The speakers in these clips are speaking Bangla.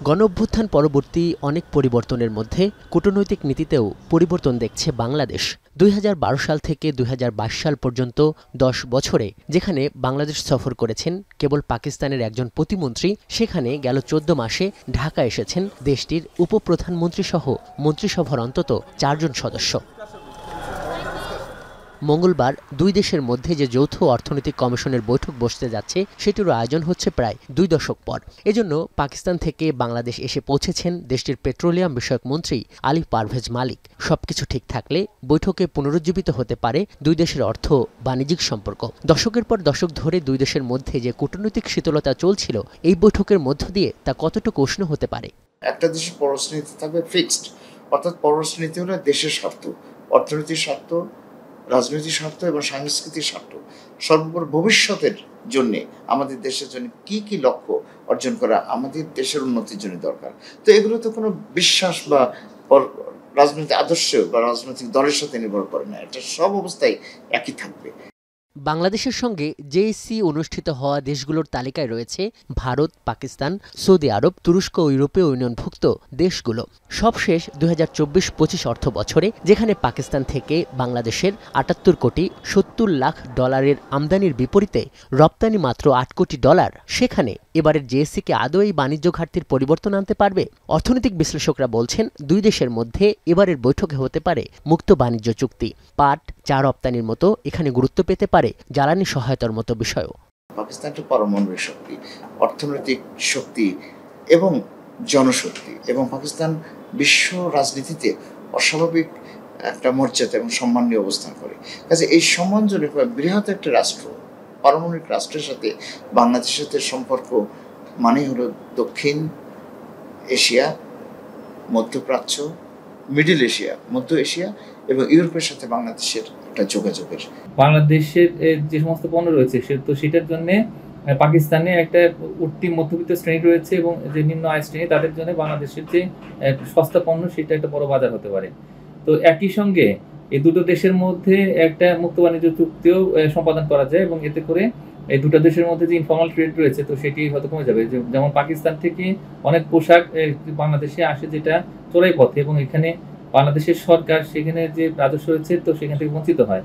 গণঅভ্যুত্থান পরবর্তী অনেক পরিবর্তনের মধ্যে কূটনৈতিক নীতিতেও পরিবর্তন দেখছে বাংলাদেশ। ২০১২ সাল থেকে ২০২২ সাল পর্যন্ত ১০ বছরে যেখানে বাংলাদেশ সফর করেছেন কেবল পাকিস্তানের একজন প্রতিমন্ত্রী, সেখানে গেল ১৪ মাসে ঢাকা এসেছেন দেশটির উপপ্রধানমন্ত্রীসহ মন্ত্রিসভার অন্তত ৪ জন সদস্য। মঙ্গলবার দুই দেশের মধ্যে যে যৌথ অর্থনৈতিক কমিশনের বৈঠক বসতে যাচ্ছে সেটিরও আয়োজন হচ্ছে প্রায় ২ দশক পর। এজন্য পাকিস্তান থেকে বাংলাদেশ এসে পৌঁছেছেন দেশটির পেট্রোলিয়াম বিষয়ক মন্ত্রী আলী পারভেজ মালিক। সবকিছু ঠিক থাকলে বৈঠকে পুনরুজ্জীবিত হতে পারে দুই দেশের অর্থ বাণিজ্যিক সম্পর্ক। দশকের পর দশক ধরে দুই দেশের মধ্যে যে কূটনৈতিক শীতলতা চলছিল, এই বৈঠকের মধ্য দিয়ে তা কতটুকু উষ্ণ হতে পারে? একটা দেশের পররাষ্ট্রনীতি থাকবে ফিক্সড, অর্থাৎ পররাষ্ট্রনীতি হলো দেশের স্বার্থ, অর্থনৈতিক স্বার্থ, রাজনৈতিক স্বার্থ এবং সাংস্কৃতিক স্বার্থ। সর্বোপরি ভবিষ্যতের জন্য আমাদের দেশের জন্য কি কি লক্ষ্য অর্জন করা আমাদের দেশের উন্নতির জন্য দরকার। তো এগুলো তো কোনো বিশ্বাস বা রাজনৈতিক আদর্শ বা রাজনৈতিক দলের সাথে নির্ভর করে না, এটা সব অবস্থায় একই থাকবে। বাংলাদেশের সঙ্গে জেএসসি অনুষ্ঠিত হওয়া দেশগুলোর তালিকায় রয়েছে ভারত, পাকিস্তান, সৌদি আরব, তুরস্ক ও ইউরোপীয় ইউনিয়নভুক্ত দেশগুলো। সবশেষ ২০২৪-২৫ অর্থ বছরে যেখানে পাকিস্তান থেকে বাংলাদেশের ৭৮ কোটি ৭০ লাখ ডলারের আমদানির বিপরীতে রপ্তানি মাত্র ৮ কোটি ডলার, সেখানে এবারের জেএসসিকে আদৌ এই বাণিজ্য ঘাটতির পরিবর্তন আনতে পারবে? অর্থনৈতিক বিশ্লেষকরা বলছেন, দুই দেশের মধ্যে এবারের বৈঠকে হতে পারে মুক্ত বাণিজ্য চুক্তি, পাট, চা রপ্তানির মতো এখানে গুরুত্ব পেতে পারে জ্বালানি সহায়তার মতো বিষয়ও। পাকিস্তান একটা পারমাণবিক শক্তি, অর্থনৈতিক শক্তি এবং জনশক্তি, এবং পাকিস্তান বিশ্ব রাজনীতিতে অস্বাভাবিক একটা মর্যাদা এবং সম্মান নিয়ে অবস্থান করে। কাজে এই সম্মানজনক বৃহৎ একটা রাষ্ট্র, পারমাণবিক রাষ্ট্রের সাথে বাংলাদেশের সাথে সম্পর্ক মানে হলো দক্ষিণ এশিয়া, মধ্যপ্রাচ্য, মিডল এশিয়া, মধ্য এশিয়া এবং ইউরোপের সাথে বাংলাদেশের একটা যোগাযোগের। বাংলাদেশের যে সমস্ত পণ্য রয়েছে সেটার জন্য পাকিস্তানে একটা উঠতি মধ্যবিত্ত শ্রেণী রয়েছে এবং যে নিম্ন আয় শ্রেণী, তাদের জন্য বাংলাদেশের যে সস্তা পণ্য সেটা একটা বড় বাজার হতে পারে। তো একই সঙ্গে এই দুটো দেশের মধ্যে একটা মুক্ত বাণিজ্য চুক্তিও সম্পাদন করা যায় এবং এতে করে এই দুটো দেশের মধ্যে যে ইনফর্মাল ট্রেড রয়েছে তো সেটি হয়তো কমে যাবে। যেমন পাকিস্তান থেকে অনেক পোশাক বাংলাদেশে আসে যেটা চোরাই পথে, এবং এখানে বাংলাদেশের সরকার সেখানে যে রাজস্ব রয়েছে তো সেখান থেকে বঞ্চিত হয়।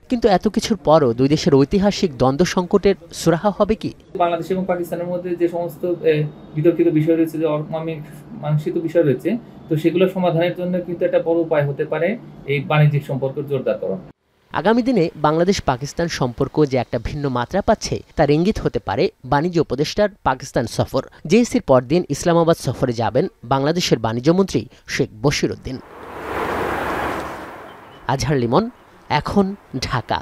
কিন্তু এত কিছুর পরও দুই দেশের ঐতিহাসিক দ্বন্দ্ব সংকটের সুরাহা হবে কি? বাংলাদেশ এবং পাকিস্তানের মধ্যে যে সমস্ত বিতর্কিত বিষয় রয়েছে, যে অমীমাংসিত বিষয় রয়েছে, তো সেগুলো সমাধানের জন্য কিন্তু একটা বড় উপায় হতে পারে এই বাণিজ্যিক সম্পর্ক জোরদার করা। আগামী দিনে বাংলাদেশ পাকিস্তান সম্পর্ক যে একটা ভিন্ন মাত্রা পাচ্ছে তার ইঙ্গিত হতে পারে বাণিজ্য উপদেষ্টার পাকিস্তান সফর। জেএসসির পরদিন ইসলামাবাদ সফরে যাবেন বাংলাদেশের বাণিজ্যমন্ত্রী শেখ বশির উদ্দিন। আজহার লিমন, এখন, ঢাকা।